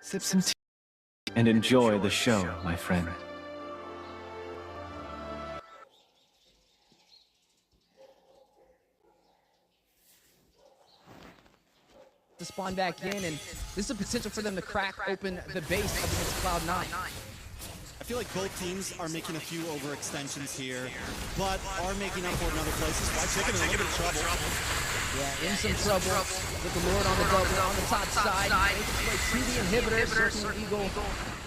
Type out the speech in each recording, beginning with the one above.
Sip some tea and enjoy the show, my friend. To spawn back in, and this is a potential for them to crack open the base up against CLOUD9. I feel like both teams are making a few overextensions here, but are making up for it in other places. White Chicken in a little bit of trouble. Yeah, in some trouble with the Lord on the double on the top side. Making his way to the inhibitor, circling Eagle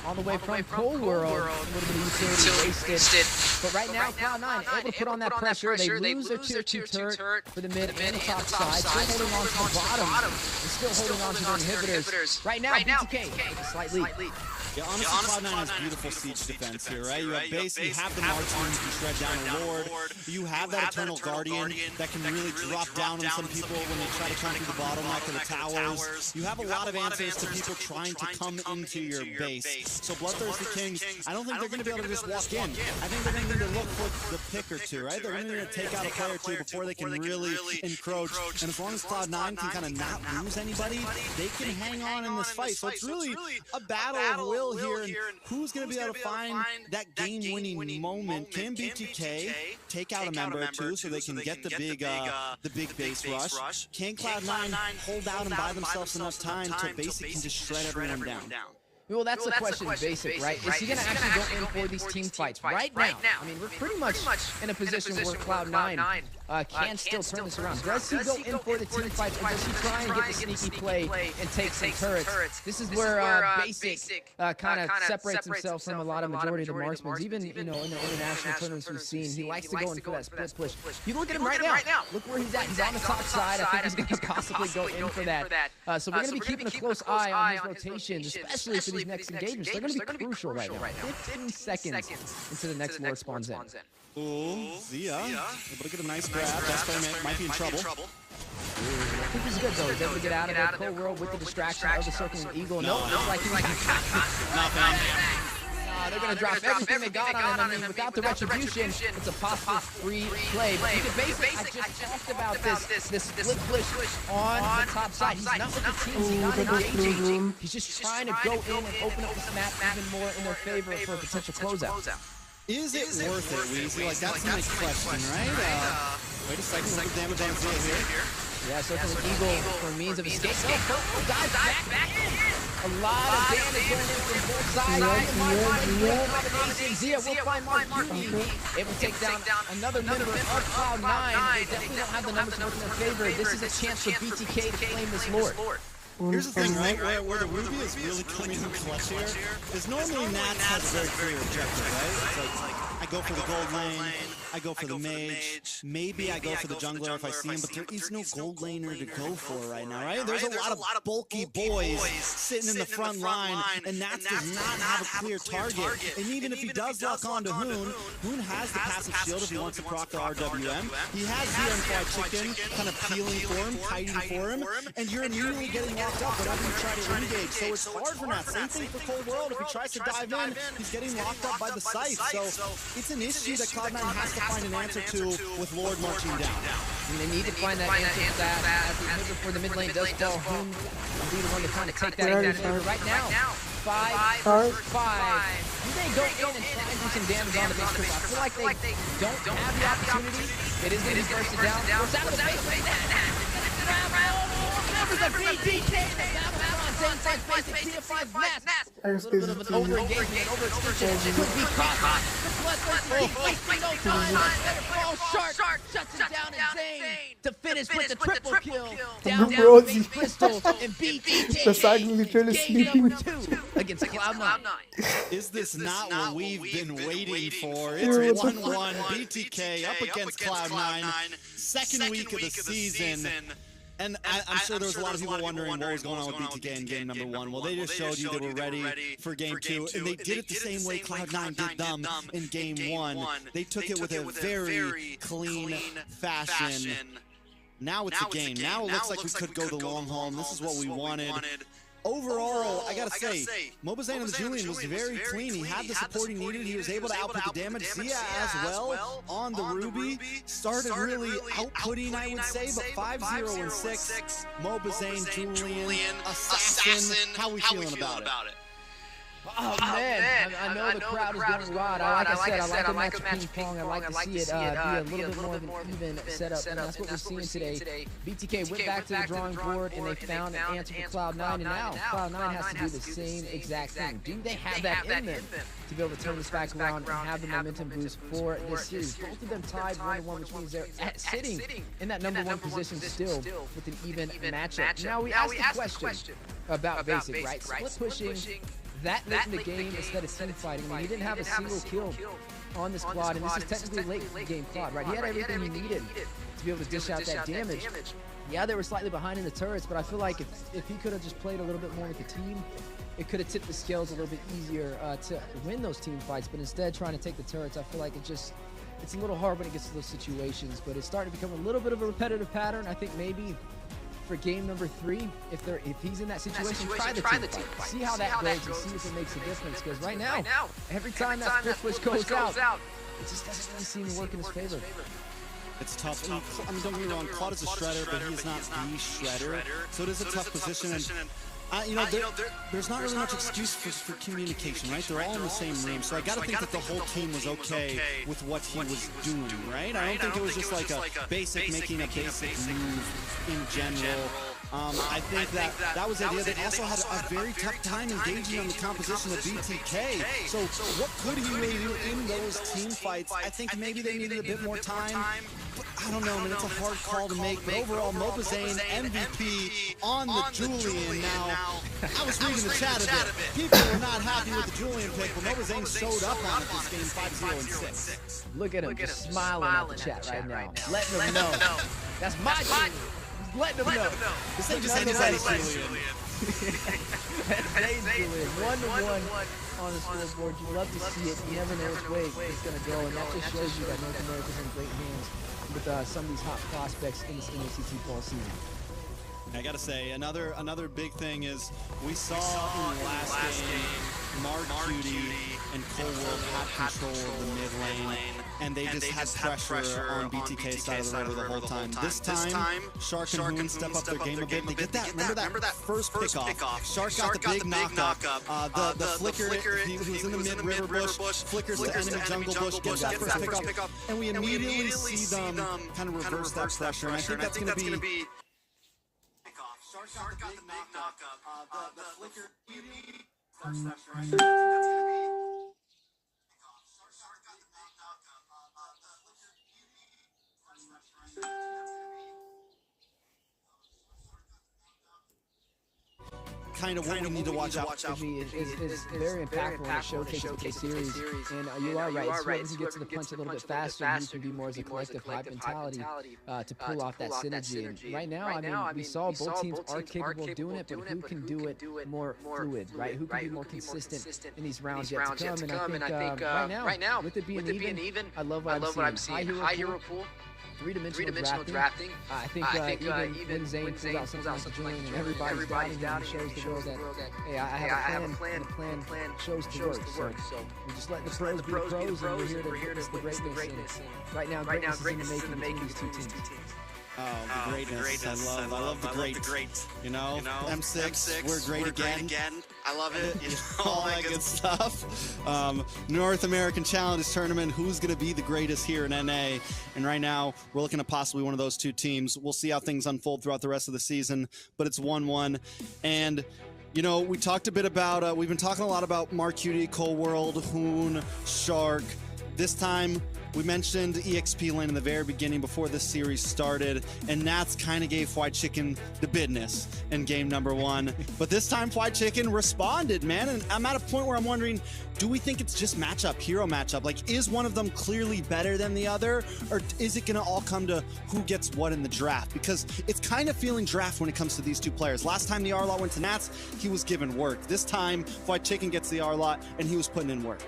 all the way from Cold World. A little bit of utility wasted. But right now, CLOUD9 able to put on that pressure. They lose their tier 2 turret for the mid and the top side. Still holding on to the bottom. And still holding on to their inhibitors. Right now, BTK with a slight lead. Yeah, honestly, CLOUD9 has beautiful siege defense here, right? You have base, you have the marksman who can shred down a Lord. You have that Eternal Guardian that can really drop down on some people when they try to come through the bottleneck of the towers. You have a lot of answers to people trying to come into your base. So Bloodthirsty Kings, I don't think they're going to be able to just walk in. I think they're going to need to look for the pick or two, right? They're going to need to take out a player or two before they can really encroach. And as long as CLOUD9 can kind of not lose anybody, they can hang on in this fight. So it's really a battle of will here, and who's going to be able to find that game-winning moment? Can BTK take out a member or two so they can get the big base rush? Can CLOUD9 hold out and buy themselves enough time to basically just shred everyone down? Well, that's the question, basic, right? Is he going to actually go in for these team fights right now? I mean, we're pretty much in a position where CLOUD9 can still turn this around. Does he go in for the team fights, or does he try and get the sneaky play and take some turrets? This is where Basic kind of separates himself from a lot of majority of the marksmen. Even, you know, in the international tournaments we've seen, he likes to go in for that split push. You look at him right now. Look where he's at. He's on the top side. I think he's going to possibly go in for that. So we're going to be keeping a close eye on his rotations, especially for these next engagements. They're going to be crucial right now. 15 seconds into the next Lord spawns in. Ooh, Zia, able to get a nice grab. Best player might be in trouble. I think he's good though. He's able to get out of that Cold World with the distraction of the circling Eagle. No, it's like he's nothing. They're going to drop everything they got on him. I mean, without the retribution, it's a possible free play. But you can basically, I just talked about this split push on the top side. He's not with the teams, he's not engaging. He's just trying to go in and open up this map even more in their favor for a potential closeout. Is it worth it, Weezy? Like, that's my question, right? Wait a second, look at damage on Zia here. Yeah, circling Eagle for means of escape. Oh, dive back in. A lot of damage going in from both sides. Zia will find Mark Beauty. It will take down another member of CLOUD9. They definitely don't have the numbers to work in their favor. This is a chance for BTK to claim this Lord. Here's the thing, right? Where the Ruby is really coming in clutch here is normally Nats has a very clear objective, right? It's like, I go for the gold lane, I go for the mage, maybe I go for the jungler if I see him, but there is no gold laner to go for right now, right? There's a lot of bulky boys sitting in the front line, and Nats does not have a clear target. And even if he does lock on to Hoon has the passive shield if he wants to proc the RWM. He has Zia and Fried Chicken kind of peeling for him, kiting for him, and you're immediately getting locked up whenever you try to engage. So it's hard for Nats. Same thing for Cold World. If he tries to dive in, he's getting locked up by the scythe. So it's an issue that CLOUD9 has to find an answer to with Lord marching down. And they need to find that answer to that as the inhibitor for the mid lane does fall. Hoon will be the one to kind of take that inhibitor right now. 5 versus 5. You may go in and try and do some damage on the base trip. I feel like they don't have the opportunity. It is going to be bursted down. Goes out of the base. Members of BTK. Same size basic tier 5 mass. A little bit of an over-engagement, overextension. Could be caught. The Bloodthirsty wasting no time. Fall shark. Shuts him down and Zane to finish with the triple kill. Down base pistol and BTK. The side literally sleeping. Against CLOUD9. Is this not what we've been waiting for? It's 1-1 BTK up against CLOUD9. Second week of the season. And I'm sure there was a lot of people wondering what was going on with BTK in game number 1. Well, they just showed you they were ready for game 2, and they did it the same way CLOUD9 did them in game 1. They took it with a very clean fashion. Now it's a game. Now it looks like we could go the long haul, and this is what we wanted. overall, I gotta say, mobilelegends and the Julian was very clean. He had the support he needed. He was able to output the damage. Zia as well on the Ruby started really outputting, I would say, but 5-0 and 6. mobilelegends, Julian, Assassin. How we feeling about it? Oh man, I know the crowd is going wild. Like I said, I like a match of ping pong. I like to see it be a little bit more of an even setup, and that's what we're seeing today. BTK went back to the drawing board, and they found an answer for CLOUD9, and now CLOUD9 has to do the same exact thing. Do they have that in them to be able to turn this back around and have the momentum boost for this series? Both of them tied 1-1, which means they're sitting in that #1 position still with an even matchup. Now we asked the question about basic, right? Split pushing that late in the game instead of team fighting. I mean, he didn't have a single kill on this quad, and this is technically late game quad, right? He had everything he needed to be able to dish out that damage. Yeah, they were slightly behind in the turrets, but I feel like if he could have just played a little bit more with the team, it could have tipped the scales a little bit easier to win those team fights. But instead, trying to take the turrets, I feel like it's a little hard when it gets to those situations. But it's starting to become a little bit of a repetitive pattern. I think maybe for game number 3, if he's in that situation, try the team fight. See how that goes and see if it makes a difference. Because right now, every time that split push goes out, it just doesn't really seem to work in his favor. It's tough. I mean, don't get me wrong, Cloud is a shredder, but he's not the shredder. So it is a tough position. And you know, there's not really much excuse for communication, right? They're all in the same room, so I gotta think that the whole team was okay with what he was doing, right? I don't think it was just like a basic making a basic move in general. I think that was the idea. They also had a very tough time engaging on the composition of BTK. So what could he really do in those team fights? I think maybe they needed a bit more time. But I don't know, man, it's a hard call to make. But overall, mobilelegends MVP on the Julian. Now, I was reading the chat a bit. People were not happy with the Julian pick, but mobilelegends showed up on it this game, 5-0 and 6. Look at him, just smiling at the chat right now. Letting them know. That's my Julian. Letting them know. This ain't just anybody's Julian. That's Julian. 1-1 on the scoreboard. You love to see it. You never know which way it's going to go, and that just shows you that North America's in great hands with some of these hot prospects in this NACT fall season. I gotta say, another big thing is we saw in the last game, Mark Cutie and Cole World had control of the mid lane, and they just had pressure on BTK's side of the river the whole time. This time, Shark and Hoon step up their game a bit. They get that, remember that first pickoff? Shark got the big knock-up. The flicker, he was in the mid-river bush, flickers to enemy jungle bush, gets that first pickoff, and we immediately see them kind of reverse that pressure, and I think that's going to be... Shark got the big knock-up. The flicker... kind of what we need to watch out for. Is very impactful when it showcases the series. And you are right. It's when you get to the punch a little bit faster, you can be more as a collective hype mentality to pull off that synergy. And right now, I mean, we saw both teams are capable of doing it, but who can do it more fluid, right? Who can be more consistent in these rounds yet to come? And I think right now, with it being even, I love what I'm seeing. High hero pool. Three-dimensional drafting. I think even when Zane pulls out something like Julian and everybody's down and shows the world that, hey, I have a plan, and the plan shows to work. So we just let the pros be the pros, and we're here to witness the greatness. And right now, greatness is in the making between these two teams. Oh, the greatness. I love the great. You know, M6, we're great again. I love it. You know, all that good stuff. North American Challenge Tournament. Who's going to be the greatest here in NA? And right now, we're looking at possibly one of those two teams. We'll see how things unfold throughout the rest of the season. But it's 1-1. And you know, we talked a bit about, we've been talking a lot about Mark Cutie, Cole World, Hoon, Shark. This time, we mentioned EXP lane in the very beginning before this series started, and Nats kind of gave White Chicken the business in game number 1. But this time, White Chicken responded, man, and I'm at a point where I'm wondering, do we think it's just hero matchup? Like, is one of them clearly better than the other, or is it going to all come to who gets what in the draft? Because it's kind of feeling draft when it comes to these two players. Last time the R-Lot went to Nats, he was given work. This time, White Chicken gets the R-Lot, and he was putting in work.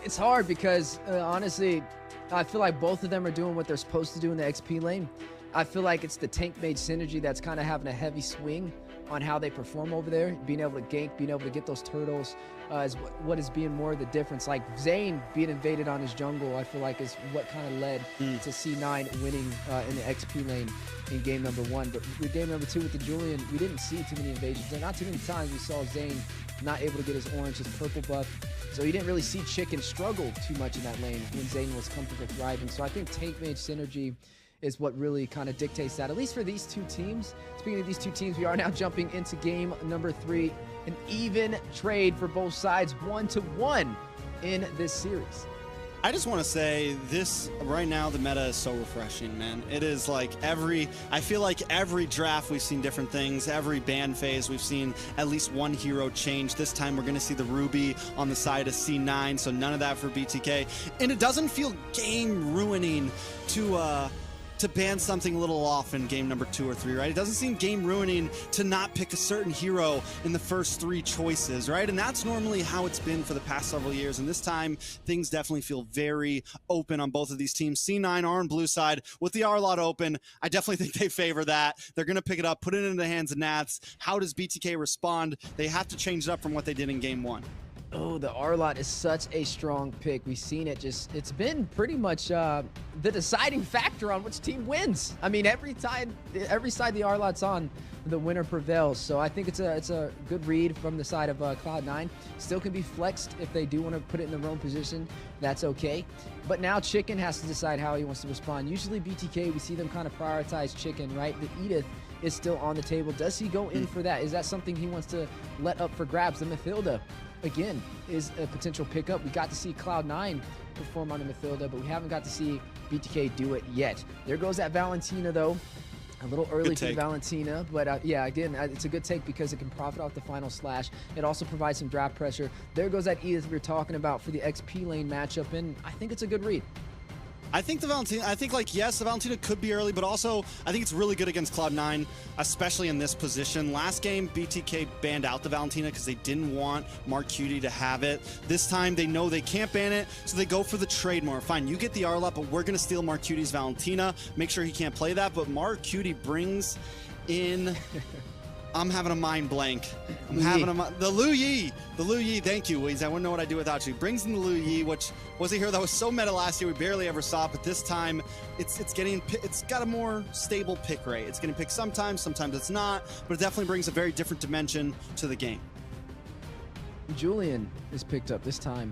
It's hard because, honestly, I feel like both of them are doing what they're supposed to do in the XP lane. I feel like it's the tank mage synergy that's kind of having a heavy swing on how they perform over there. Being able to gank, being able to get those turtles is what is being more the difference. Like Zayn being invaded on his jungle, I feel like is what kind of led to C9 winning in the XP lane in game number 1. But with game number 2 with the Julian, we didn't see too many invasions. And not too many times we saw Zayn not able to get his orange, his purple buff. So you didn't really see Chicken struggle too much in that lane when Zayn was comfortable thriving. So I think tank mage synergy is what really kind of dictates that, at least for these two teams. Speaking of these two teams, we are now jumping into game number 3. An even trade for both sides, 1-1 in this series. I just want to say this right now, the meta is so refreshing, man. It is like I feel like every draft we've seen different things. Every ban phase we've seen at least one hero change. This time we're going to see the Ruby on the side of C9, so none of that for BTK. And it doesn't feel game ruining to ban something a little off in game number 2 or 3, right? It doesn't seem game ruining to not pick a certain hero in the first 3 choices, right? And that's normally how it's been for the past several years. And this time, things definitely feel very open on both of these teams. C9 are on blue side with the R-Lot open. I definitely think they favor that. They're going to pick it up, put it into the hands of Nats. How does BTK respond? They have to change it up from what they did in game 1. Oh, the R-Lot is such a strong pick. We've seen it it's been pretty much the deciding factor on which team wins. I mean, every side the R-Lot's on, the winner prevails. So I think it's a good read from the side of Cloud9. Still can be flexed if they do want to put it in the wrong position. That's okay. But now Chicken has to decide how he wants to respond. Usually BTK, we see them kind of prioritize Chicken, right? The Edith is still on the table. Does he go in for that? Is that something he wants to let up for grabs? The Mathilda, again, is a potential pickup. We got to see Cloud9 perform on the Mathilda, but we haven't got to see BTK do it yet. There goes that Valentina, though. A little early to the Valentina, but yeah, again, it's a good take because it can profit off the final slash. It also provides some draft pressure. There goes that Edith we were talking about for the XP lane matchup, and I think it's a good read. I think the Valentina, yes, the Valentina could be early, but also I think it's really good against Cloud9, especially in this position. Last game, BTK banned out the Valentina because they didn't want Mark Cutie to have it. This time, they know they can't ban it, so they go for the trade more. Fine, you get the R-Lot, but we're going to steal Mark Cutie's Valentina, make sure he can't play that, but Mark Cutie brings in... I'm having a mind blank. The Lu Yi, thank you, Weez. I wouldn't know what I'd do without you. Brings in the Lu Yi, which was a hero that was so meta last year, we barely ever saw it, but this time it's got a more stable pick rate. It's getting picked sometimes it's not, but it definitely brings a very different dimension to the game. Julian is picked up this time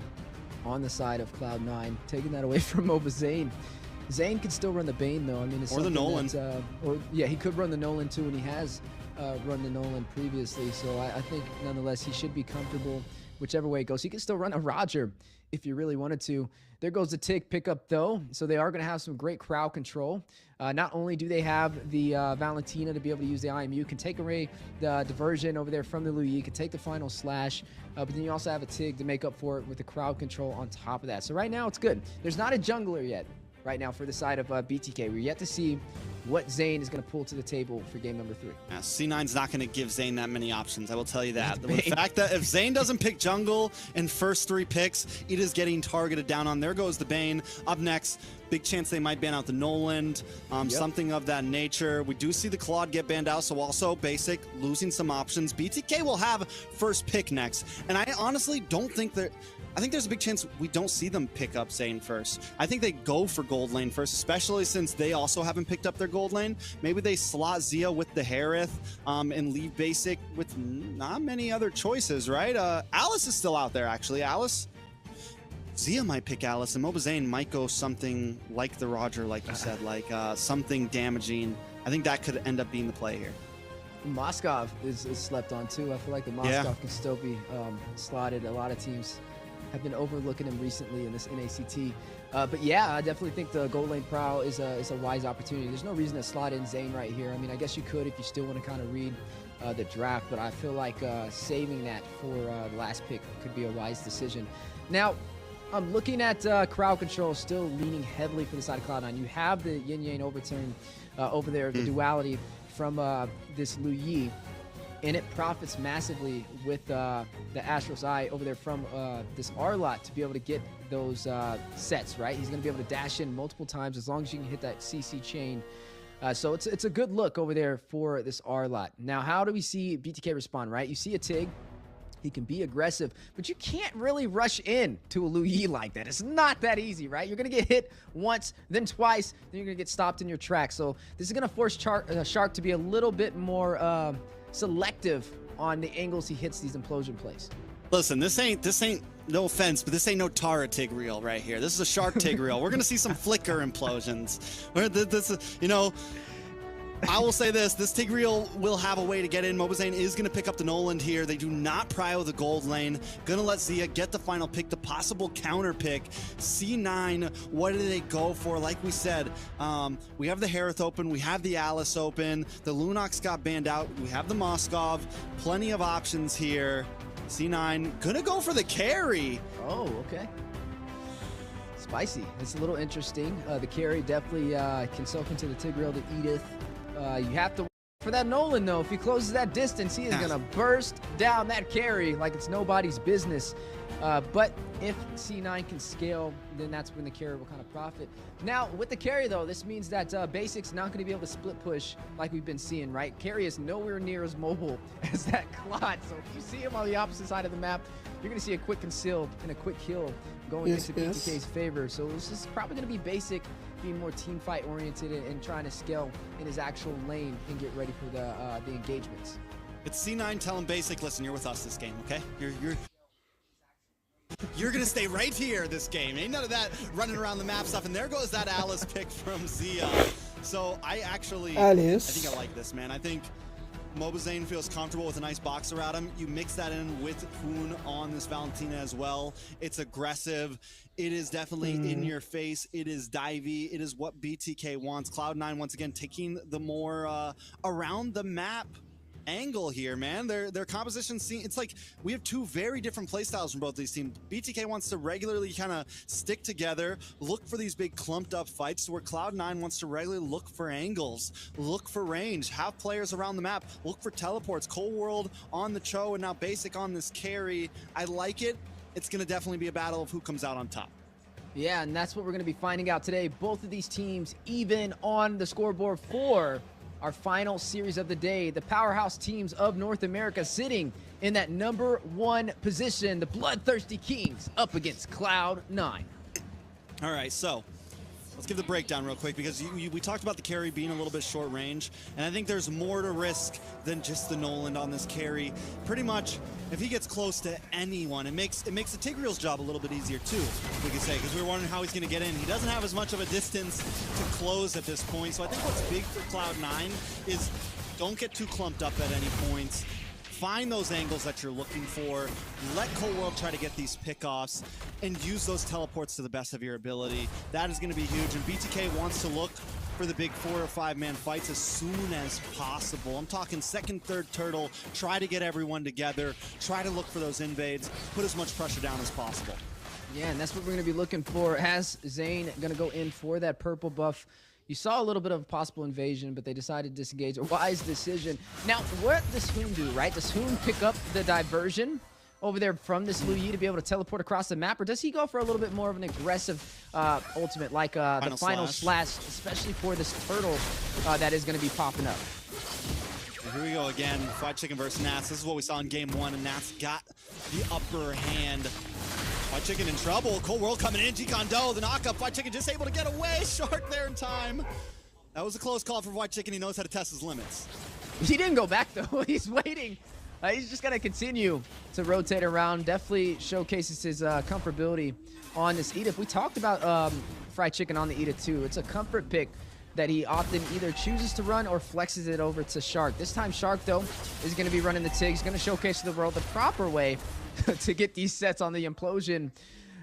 on the side of Cloud9, taking that away from Mova Zayn. Zayn can still run the Bane, though. I mean, it's or the Nolan. Yeah, he could run the Nolan, too, and he has run the Nolan previously, so I think nonetheless he should be comfortable whichever way it goes. He can still run a Roger if you really wanted to. There goes the tick pickup, though, so they are going to have some great crowd control. Not only do they have the Valentina to be able to use the IMU, can take away the diversion over there from the Lu Yi, can take the final slash, but then you also have a Tig to make up for it with the crowd control on top of that. So right now it's good. There's not a jungler yet right now for the side of BTK. We're yet to see what Zayn is going to pull to the table for game number 3. Yeah, C9's not going to give Zayn that many options, I will tell you that. The fact that if Zayn doesn't pick jungle in first 3 picks, it is getting targeted down on. There goes the Bane. Up next, big chance they might ban out the Nolan, something of that nature. We do see the Claude get banned out, so also basic, losing some options. BTK will have first pick next, and I honestly don't think that... I think there's a big chance we don't see them pick up Zayn first. I think they go for gold lane first, especially since they also haven't picked up their gold lane. Maybe they slot Zia with the Harith and leave basic with not many other choices, right? Alice is still out there, actually. Zia might pick Alice, and Mova Zayn might go something like the Roger, like you said, like something damaging. I think that could end up being the play here. Moskov is slept on, too. I feel like the Moskov can still be slotted. A lot of teams have been overlooking him recently in this NACT. But yeah, I definitely think the gold lane prow is a wise opportunity. There's no reason to slot in Zayn right here. I mean, I guess you could if you still want to kind of read the draft, but I feel like saving that for the last pick could be a wise decision. Now, I'm looking at crowd control still leaning heavily for the side of Cloud9. You have the Yin Yang overturn over there, the duality from this Lu Yi. And it profits massively with the Astro's Eye over there from this R-Lot to be able to get those sets, right? He's going to be able to dash in multiple times as long as you can hit that CC chain. So it's a good look over there for this R lot. Now, how do we see BTK respond, right? You see a Tig. He can be aggressive, but you can't really rush in to a Liu Yi like that. It's not that easy, right? You're going to get hit once, then twice, then you're going to get stopped in your tracks. So this is going to force Shark to be a little bit more selective on the angles he hits these implosion plays. Listen, this ain't, no offense, but this ain't no Tara Tig reel right here. This is a Shark Tig reel. We're going to see some flicker implosions. You know, I will say this Tig reel will have a way to get in. Mobazane is going to pick up the Noland here. They do not prio the gold lane. Going to let Zia get the final pick, the possible counter pick. C9, what do they go for? Like we said, we have the Harith open. We have the Alice open. The Lunox got banned out. We have the Moskov. Plenty of options here. C9 going to go for the carry. Oh, okay. Spicy. It's a little interesting. The carry definitely can soak into the Tig reel to Edith. You have to wait for that Nolan, though. If he closes that distance, he is going to burst down that carry like it's nobody's business. But if C9 can scale, then that's when the carry will kind of profit. Now, with the carry, though, this means that Basic's not going to be able to split push like we've been seeing, right? Carry is nowhere near as mobile as that CLOUD. So if you see him on the opposite side of the map, you're going to see a quick conceal and a quick kill going into BTK's favor. So this is probably going to be Basic being more team fight oriented and trying to scale in his actual lane and get ready for the engagements. It's C9 telling Basic, listen, you're with us this game, okay? You're gonna stay right here this game. Ain't none of that running around the map stuff. And there goes that Alice pick from Zia. So I think I like this, man. I think Mobazane feels comfortable with a nice box around him. You mix that in with Hoon on this Valentina as well. It's aggressive. It is definitely in your face. It is divey. It is what BTK wants. Cloud9 once again taking the more around the map angle here, man. Their composition scene, it's like we have two very different playstyles from both these teams. BTK wants to regularly kind of stick together, look for these big clumped up fights, where Cloud9 wants to regularly look for angles, look for range, have players around the map, look for teleports. Cold World on the Cho and now Basic on this carry. I like it. It's going to definitely be a battle of who comes out on top. Yeah, and that's what we're going to be finding out today. Both of these teams even on the scoreboard for our final series of the day. The powerhouse teams of North America sitting in that #1 position. The Bloodthirsty Kings up against Cloud9. All right, so let's give the breakdown real quick, because we talked about the carry being a little bit short range, and I think there's more to risk than just the Noland on this carry. Pretty much, if he gets close to anyone, it makes the Tigreal's job a little bit easier too, we could say, because we were wondering how he's going to get in. He doesn't have as much of a distance to close at this point, so I think what's big for Cloud9 is don't get too clumped up at any points. Find those angles that you're looking for. Let Cold World try to get these pickoffs and use those teleports to the best of your ability. That is going to be huge, and BTK wants to look for the big 4 or 5 man fights as soon as possible. I'm talking second, third turtle, try to get everyone together, try to look for those invades, put as much pressure down as possible. Yeah, and that's what we're going to be looking for. Has Zane going to go in for that purple buff? You saw a little bit of a possible invasion, but they decided to disengage. A wise decision. Now, what does Hoon do, right? Does Hoon pick up the diversion over there from this Liu Yi to be able to teleport across the map, or does he go for a little bit more of an aggressive ultimate, like the final slash, especially for this turtle that is going to be popping up? And here we go again, Fried Chicken versus Nats. This is what we saw in game 1, and Nats got the upper hand. Fried Chicken in trouble. Cold World coming in. G-Kondo, the knockup. Fried Chicken just able to get away. Shark there in time. That was a close call for Fried Chicken. He knows how to test his limits. He didn't go back, though. He's waiting. He's just going to continue to rotate around. Definitely showcases his comfortability on this Edith. We talked about Fried Chicken on the Edith, too. It's a comfort pick that he often either chooses to run or flexes it over to Shark. This time, Shark, though, is going to be running the TIG. He's going to showcase to the world the proper way to get these sets on the implosion.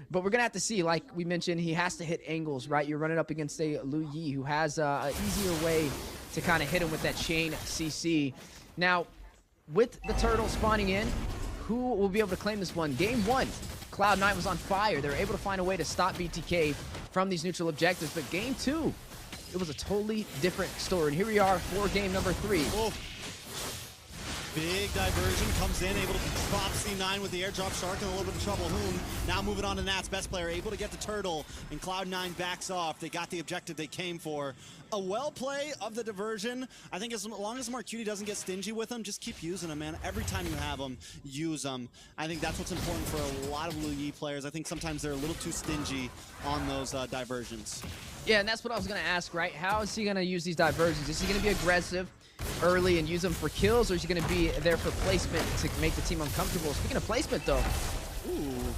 But we're going to have to see, like we mentioned, he has to hit angles, right? You're running up against a Liu Yi who has an easier way to kind of hit him with that chain CC. Now, with the turtle spawning in, who will be able to claim this one? Game 1, Cloud9 was on fire. They were able to find a way to stop BTK from these neutral objectives. But game 2, it was a totally different story. And here we are for game number 3. Whoa. Big diversion comes in, able to drop C9 with the airdrop shark, and a little bit of trouble. Hoon now moving on to Nats, best player, able to get the turtle, and Cloud9 backs off. They got the objective they came for. A well play of the diversion. I think as long as Marcuti doesn't get stingy with them, just keep using them, man. Every time you have them, use them. I think that's what's important for a lot of Blue Yi players. I think sometimes they're a little too stingy on those diversions. Yeah, and that's what I was going to ask, right? How is he going to use these diversions? Is he going to be aggressive early and use them for kills, or is he going to be there for placement to make the team uncomfortable? Speaking of placement, though. Ooh.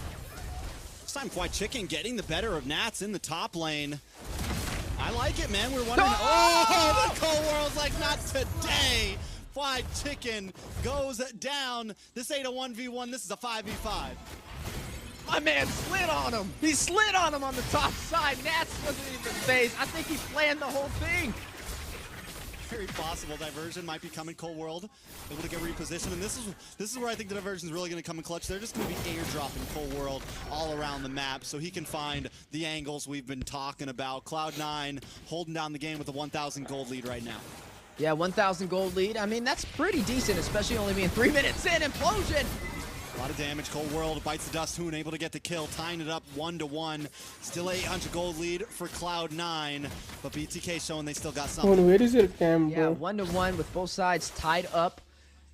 This time, White Chicken getting the better of Nats in the top lane. I like it, man. We're wondering. Oh, the Cold World's like, not today. White Chicken goes down. This ain't a 1v1. This is a 5v5. My man slid on him. He slid on him on the top side. Nats wasn't even phased. I think he planned the whole thing. Very possible diversion might be coming. Cold World able to get repositioned, and this is where I think the diversion is really going to come in clutch. They're just going to be airdropping Cold World all around the map so he can find the angles we've been talking about. Cloud9 holding down the game with a 1,000 gold lead right now. Yeah, 1,000 gold lead. I mean, that's pretty decent, especially only being 3 minutes in. Implosion. A lot of damage. Cold World bites the dust. Hoon able to get the kill, tying it up 1-1. Still 800 gold lead for Cloud9, but BTK showing they still got something. Oh, where is your cam, Yeah, bro? 1-1 with both sides tied up.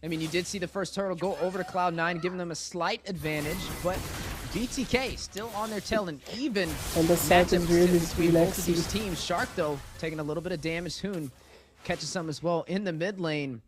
I mean, you did see the first turtle go over to Cloud9, giving them a slight advantage, but BTK still on their tail, and even And the site is really between both of these relaxing. teams. Shark, though, taking a little bit of damage. Hoon catches some as well in the mid lane.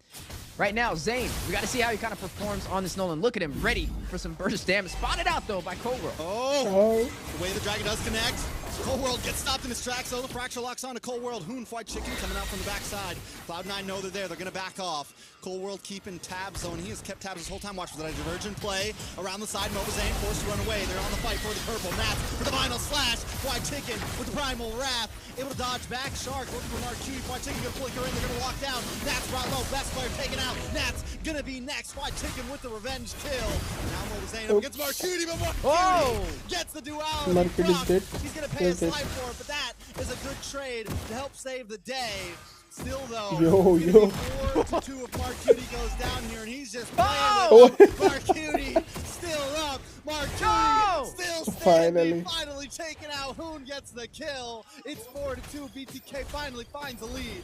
Right now, Zane, we got to see how he kind of performs on this Nolan. Look at him, ready for some burst damage. Spotted out, though, by Cold World. Oh, the way the Dragon does connect. Cold World gets stopped in his tracks, though. The fracture locks on to Cold World. Hoon, White Chicken coming out from the backside. Cloud9 know they're there. They're going to back off. Cold World keeping tabs, though, and he has kept tabs this whole time. Watch for that divergent play. Around the side, Mobazane forced to run away. They're on the fight for the purple. Nats with the final slash. White Chicken with the primal wrath. Able to dodge back. Shark looking for Marquis. White Chicken going to flicker in. They're going to walk down. Nats brought low. Best player taken out. Nats going to be next. White Chicken with the revenge kill. Now Mobazane up against Marquis, but Marquis gets the duality. Marquis is dead. He's going to pay a slide for it, but that is a good trade to help save the day. Still, though, Yo. 4-2 if Marcuti goes down here, and he's just playing with Marcuti still up. Marcuti still standing, finally taken out. Hoon gets the kill. It's 4-2. BTK finally finds the lead.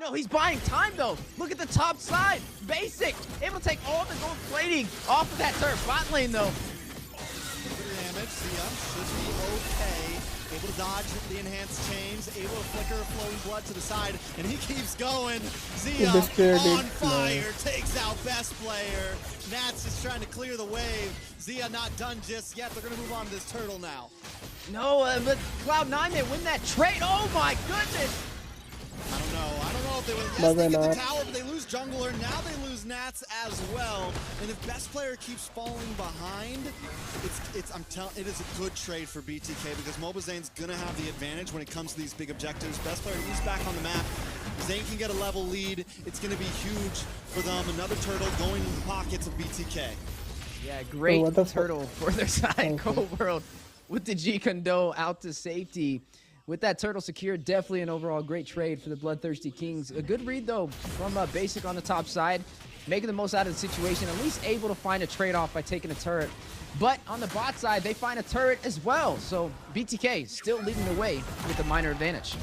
No, he's buying time, though. Look at the top side. Basic. Able to take all the gold plating off of that turf. Bot lane, though. Damage. Zia should be okay. Able to dodge the enhanced chains, able to flicker flowing blood to the side, and he keeps going. Zia on fire, takes out best player. Nats is trying to clear the wave. Zia not done just yet. They're going to move on to this turtle now. No, but Cloud9, they win that trade. Oh my goodness. I don't know if they win. Yes, they get the tower, but they lose jungler. Now they lose Nats as well. And if best player keeps falling behind, it is a good trade for BTK because Mobazane's gonna have the advantage when it comes to these big objectives. Best player is back on the map. Zane can get a level lead. It's gonna be huge for them. Another turtle going in the pockets of BTK. Yeah, great turtle for their side. Cold World with the G Kondo out to safety. With that turtle secured, definitely an overall great trade for the Bloodthirsty Kings. A good read, though, from Basic on the top side, making the most out of the situation, at least able to find a trade-off by taking a turret. But on the bot side, they find a turret as well. So BTK still leading the way with a minor advantage.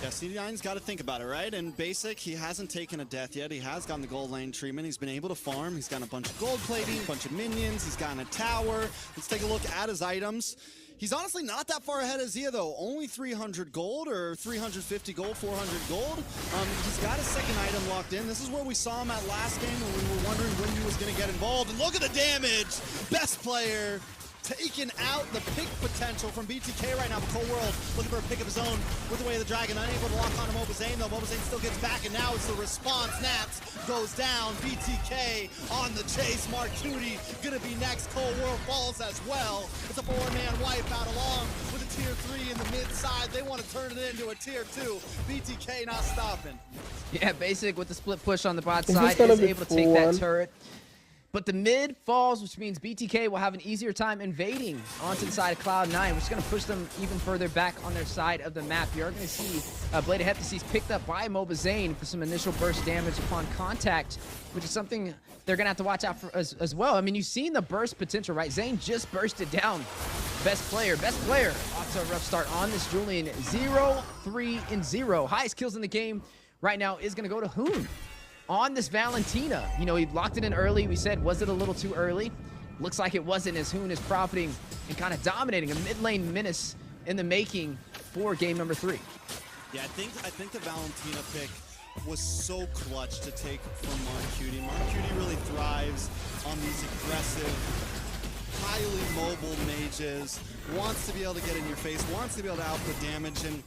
Yeah, CD9's got to think about it, right? And Basic, he hasn't taken a death yet. He has gotten the gold lane treatment. He's been able to farm. He's gotten a bunch of gold plating, a bunch of minions. He's gotten a tower. Let's take a look at his items. He's honestly not that far ahead of Zia, though. Only 300 gold or 350 gold, 400 gold. He's got his second item locked in. This is where we saw him at last game when we were wondering when he was going to get involved. And look at the damage. Best player taking out the pick potential from BTK right now. The Cold World looking for a pick of his own with the way of the Dragon. Unable to lock on to Mobazane, though. Mobazane still gets back, and now it's the response. Nats goes down. BTK on the chase. Marcuti gonna be next. Cold World falls as well. It's a 4-man wipeout along with a tier 3 in the mid side. They want to turn it into a tier 2. BTK not stopping. Yeah, Basic with the split push on the bot side is able to take that turret. But the mid falls, which means BTK will have an easier time invading onto the side of Cloud9, which is going to push them even further back on their side of the map. You're going to see Blade of Hephaestus picked up by mobilelegends for some initial burst damage upon contact, which is something they're going to have to watch out for as well. I mean, you've seen the burst potential, right? Zane just bursted down. Best player off to a rough start on this Julian. 0-3-0. Highest kills in the game right now is going to go to Hoon on this Valentina. You know, he locked it in early. We said, was it a little too early? Looks like it wasn't, as Hoon is profiting and kind of dominating a mid lane menace in the making for game number 3. Yeah, I think the Valentina pick was so clutch to take from Marcuti. Marcuti really thrives on these aggressive, highly mobile mages, wants to be able to get in your face, wants to be able to output damage, and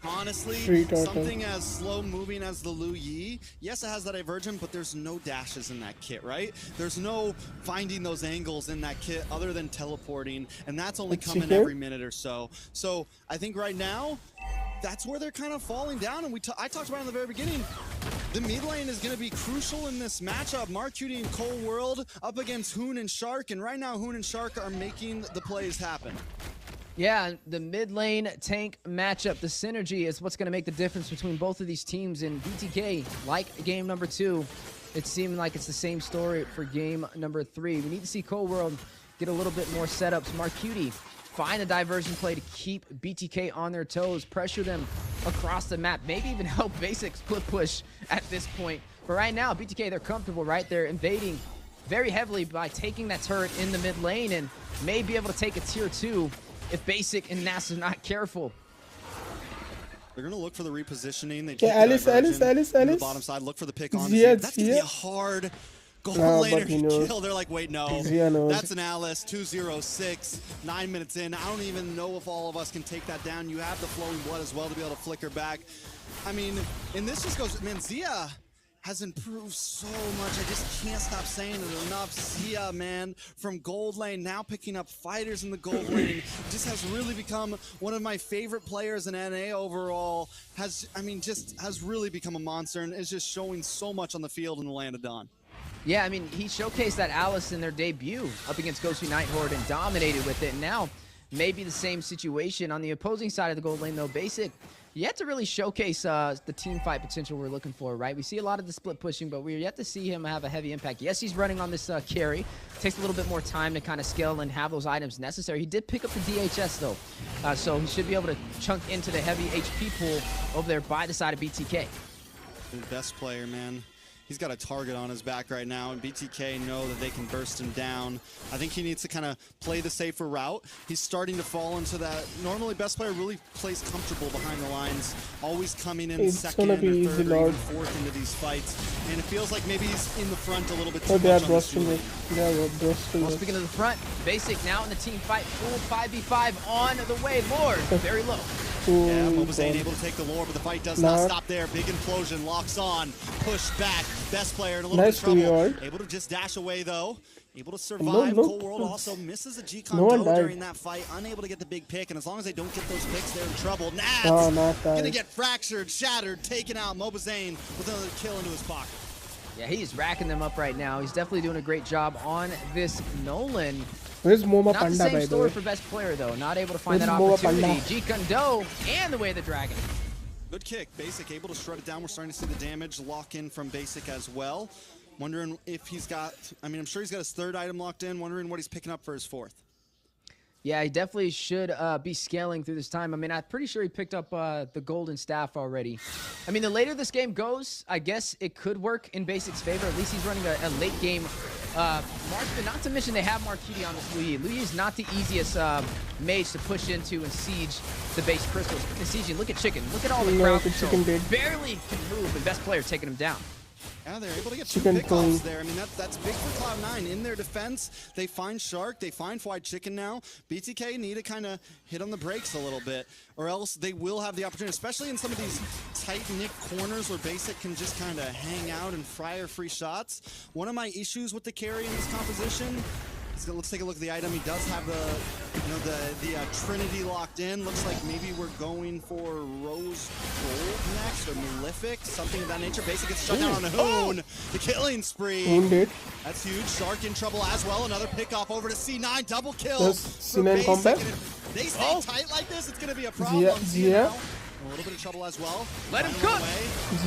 honestly, something as slow moving as the Lu Yi, yes, it has that divergent, but there's no dashes in that kit, right? There's no finding those angles in that kit other than teleporting, and that's only coming every minute or so. So I think right now, that's where they're kind of falling down, and I talked about it in the very beginning. The mid lane is going to be crucial in this matchup. Marcuti and Cold World up against Hoon and Shark, and right now Hoon and Shark are making the plays happen. Yeah, the mid lane tank matchup, the synergy is what's going to make the difference between both of these teams. In BTK, like game number 2, it seemed like it's the same story for game number 3. We need to see Cold World get a little bit more setups. Marcuti find a diversion play to keep BTK on their toes, pressure them across the map, maybe even help Basic split push at this point. But right now, BTK, they're comfortable, right? They're invading very heavily by taking that turret in the mid lane and may be able to take a tier 2 if Basic and Nas are not careful. They're going to look for the repositioning. They Alice. The bottom side, look for the pick on. That's going to be a hard gold laner kill. They're like, wait, no. That's an Alice, 206, 9 minutes in. I don't even know if all of us can take that down. You have the flowing blood as well to be able to flicker back. I mean, and this just goes, man, Zia has improved so much. I just can't stop saying it enough. Zia, man, from gold lane, now picking up fighters in the gold lane, just has really become one of my favorite players in NA overall. Has really become a monster and is just showing so much on the field in the Land of Dawn. Yeah, I mean, he showcased that Alice in their debut up against Ghostly Nighthorde and dominated with it. And now, maybe the same situation on the opposing side of the gold lane, though. Basic, yet to really showcase the team fight potential we're looking for, right? We see a lot of the split pushing, but we're yet to see him have a heavy impact. Yes, he's running on this carry. Takes a little bit more time to kind of scale and have those items necessary. He did pick up the DHS, though, so he should be able to chunk into the heavy HP pool over there by the side of BTK. The best player, man. He's got a target on his back right now, and BTK know that they can burst him down. I think he needs to kind of play the safer route. He's starting to fall into that. Normally, best player really plays comfortable behind the lines, always coming in second or third or even fourth into these fights. And it feels like maybe he's in the front a little bit too much on this duel. Well, speaking of the front, Basic now in the team fight, full 5v5 on the way. Lord, very low. Yeah, mobilelegends able to take the lore, but the fight does not stop there. Big implosion, locks on, push back. Best player in a little bit of trouble. Able to just dash away though. Able to survive. Cold World also misses a G-Con during that fight. Unable to get the big pick, and as long as they don't get those picks, they're in trouble. Nads gonna get fractured, shattered, taken out. mobilelegends with another kill into his pocket. Yeah, he's racking them up right now. He's definitely doing a great job on this Nolan. Where's Momo Not Panda, the same by the story way? for best player, though. Not able to find that opportunity. G-Kundo and the way of the dragon. Good kick. Basic able to shred it down. We're starting to see the damage lock in from Basic as well. Wondering if he's got, I mean, I'm sure he's got his third item locked in. Wondering what he's picking up for his fourth. Yeah, he definitely should be scaling through this time. I mean, I'm pretty sure he picked up the golden staff already. I mean, the later this game goes, I guess it could work in Basic's favor. At least he's running a late game marksman. Not to mention they have Marcuti on this Lu Yi. is not the easiest mage to push into and siege the base crystals. The siege, look at Chicken. Look at all the crowd control. Barely can move, and best player taking him down. Yeah, they're able to get two pickoffs there. I mean, that's big for Cloud9. In their defense, they find Shark, they find Fried Chicken now. BTK need to kind of hit on the brakes a little bit, or else they will have the opportunity, especially in some of these tight-knit corners where Basic can just kind of hang out and fire free shots. One of my issues with the carry in this composition, let's take a look at the item. He does have the Trinity locked in. Looks like maybe we're going for Rose Gold next, or Malefic, something of that nature. Basic gets shut down on a Hoon. The killing spree. Wounded. That's huge. Shark in trouble as well. Another pickoff over to C9. Double kill. Does C9 come back? If they stay tight like this, it's going to be a problem. Yeah. A little bit of trouble as well. Let him cook.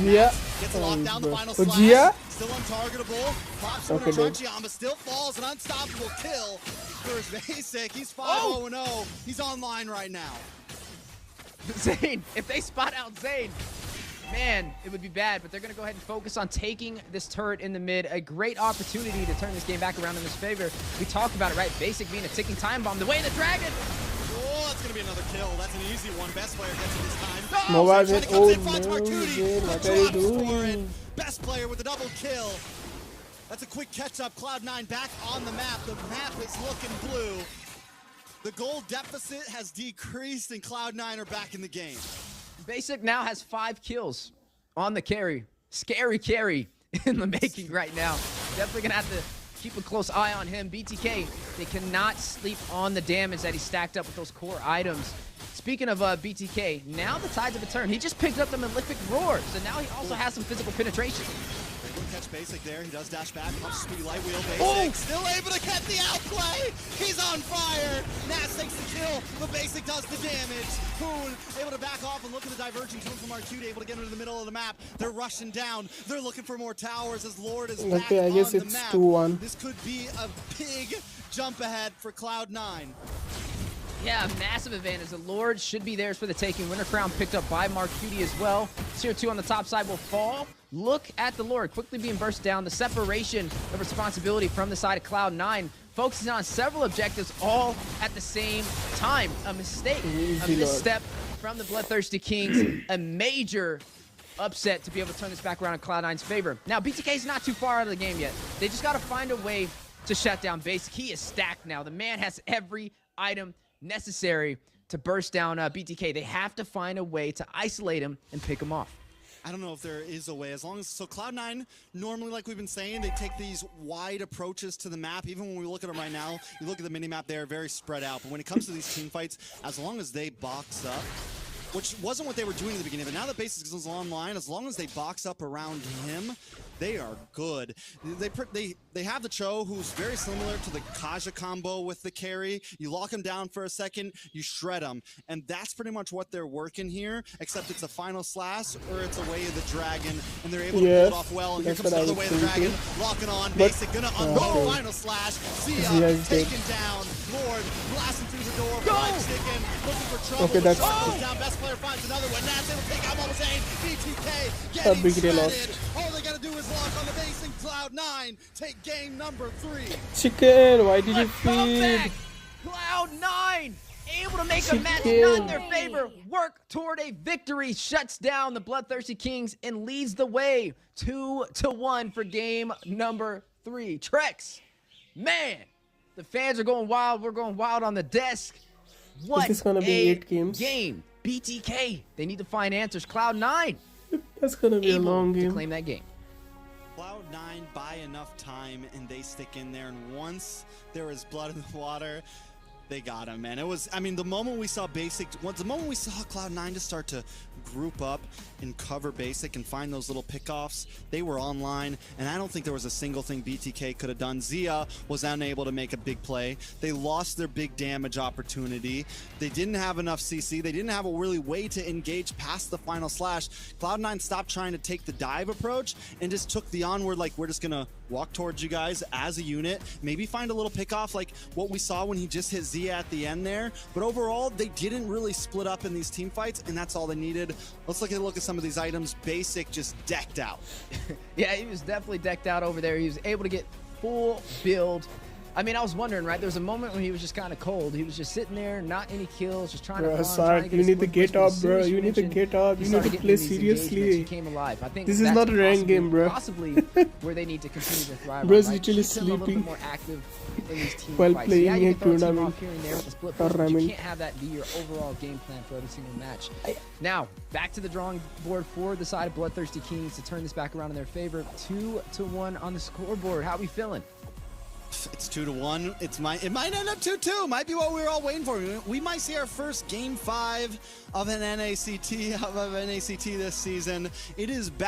Yeah. Gets a lockdown, the final Oh, slash. Gia? Still untargetable. Pops Okay, one to but still falls. An unstoppable kill for his Basic. He's 5-0-0. He's online right now. Zane, if they spot out Zane, man, it would be bad, but they're going to go ahead and focus on taking this turret in the mid. A great opportunity to turn this game back around in his favor. We talked about it, right? Basic being a ticking time bomb. The way the dragon. Oh, that's going to be another kill. That's an easy one. Best player gets it this time. Mobile Zane Legends. comes in, Oh finds no, Marcuti. Zane, what are you Drops for it. doing? Best player with a double kill. That's a quick catch-up. Cloud9 back on the map. The map is looking blue. The goal deficit has decreased, and Cloud9 are back in the game. Basic now has 5 kills on the carry. Scary carry in the making right now. Definitely going to have to keep a close eye on him. BTK, they cannot sleep on the damage that he stacked up with those core items. Speaking of BTK, now the tides have turned. He just picked up the Malefic Roar, so now he also has some physical penetration. Able to catch Basic there. He does dash back. Pumps speed light wheel. Basic still able to get the outplay. He's on fire. Nas takes the kill, but Basic does the damage. Hoon able to back off and look at the divergence from Arcute, able to get into the middle of the map. They're rushing down. They're looking for more towers as Lord is back Okay, I guess on the it's map. 2-1. This could be a big jump ahead for Cloud9. Yeah, massive advantage. The Lord should be theirs for the taking. Winter Crown picked up by Marcuti as well. Tier 2 on the top side will fall. Look at the Lord quickly being burst down. The separation of responsibility from the side of Cloud9, focusing on several objectives all at the same time. A mistake, a misstep from the Bloodthirsty Kings, a major upset to be able to turn this back around in Cloud9's favor. Now, BTK's not too far out of the game yet. They just got to find a way to shut down Basic. He is stacked now. The man has every item necessary to burst down BTK. They have to find a way to isolate him and pick him off. I don't know if there is a way, as long as, so Cloud9, normally, like we've been saying, they take these wide approaches to the map. Even when we look at them right now, you look at the mini-map, they're very spread out. But when it comes to these team fights, as long as they box up, which wasn't what they were doing at the beginning, but now that Basic is online, as long as they box up around him, they are good. They have the Cho, who's very similar to the Kaja combo with the carry. You lock him down for a second, you shred him. And that's pretty much what they're working here, except it's a final slash or it's a way of the dragon, and they're able to pull it off well. And here comes another way of the dragon, locking on. Basic gonna unload the final slash. Zia taken down. Lord blasting through the door. Fried chicken, looking for trouble. Okay, that's down. Best player finds another one. Nats able to take out Zane. BTK getting shredded. All they gotta do is lock on the base, and Cloud9 take game number 3. Chicken, why did you feed? Cloud9 able to make a match not in their favor, work toward a victory, shuts down the Bloodthirsty Kings and leads the way 2-1 for game number 3. Trex, man, the fans are going wild. We're going wild on the desk. What Is this gonna be 8 games? Game. BTK, they need to find answers. Cloud9 That's gonna be a long to game. claim that game. Cloud9 buy enough time and they stick in there, and once there is blood in the water, they got him, man. It was, I mean, the moment we saw Basic, the moment we saw Cloud9 just start to group up and cover Basic and find those little pickoffs, they were online, and I don't think there was a single thing BTK could have done. Zia was unable to make a big play. They lost their big damage opportunity. They didn't have enough CC. They didn't have a really way to engage past the final slash. Cloud9 stopped trying to take the dive approach and just took the onward, like, we're just gonna walk towards you guys as a unit, maybe find a little pickoff like what we saw when he just hit Zia at the end there. But overall, they didn't really split up in these team fights, and that's all they needed. Let's look at some of these items. Basic just decked out. Yeah, he was definitely decked out over there. He was able to get full build. I mean, I was wondering, right? There was a moment when he was just kind of cold. He was just sitting there, not any kills, just trying to farm, trying to get you need to get up, bro. You need to get up. You need to play seriously. He came alive. I think this is not a ranked game, bro. Possibly where they need to continue to thrive. Bro's right? literally Keep them a little bit sleeping more active in these team while fights. playing Yeah, you a can throw a team tournament. off here and there with a split push, but you can't have that be your overall game plan for every single match. Now, back to the drawing board for the side of Bloodthirsty Kings to turn this back around in their favor. 2-1 on the scoreboard. How are we feeling? It's 2-1. It might end up 2-2. Might be what we were all waiting for. We might see our first Game 5 of an NACT this season. It is back.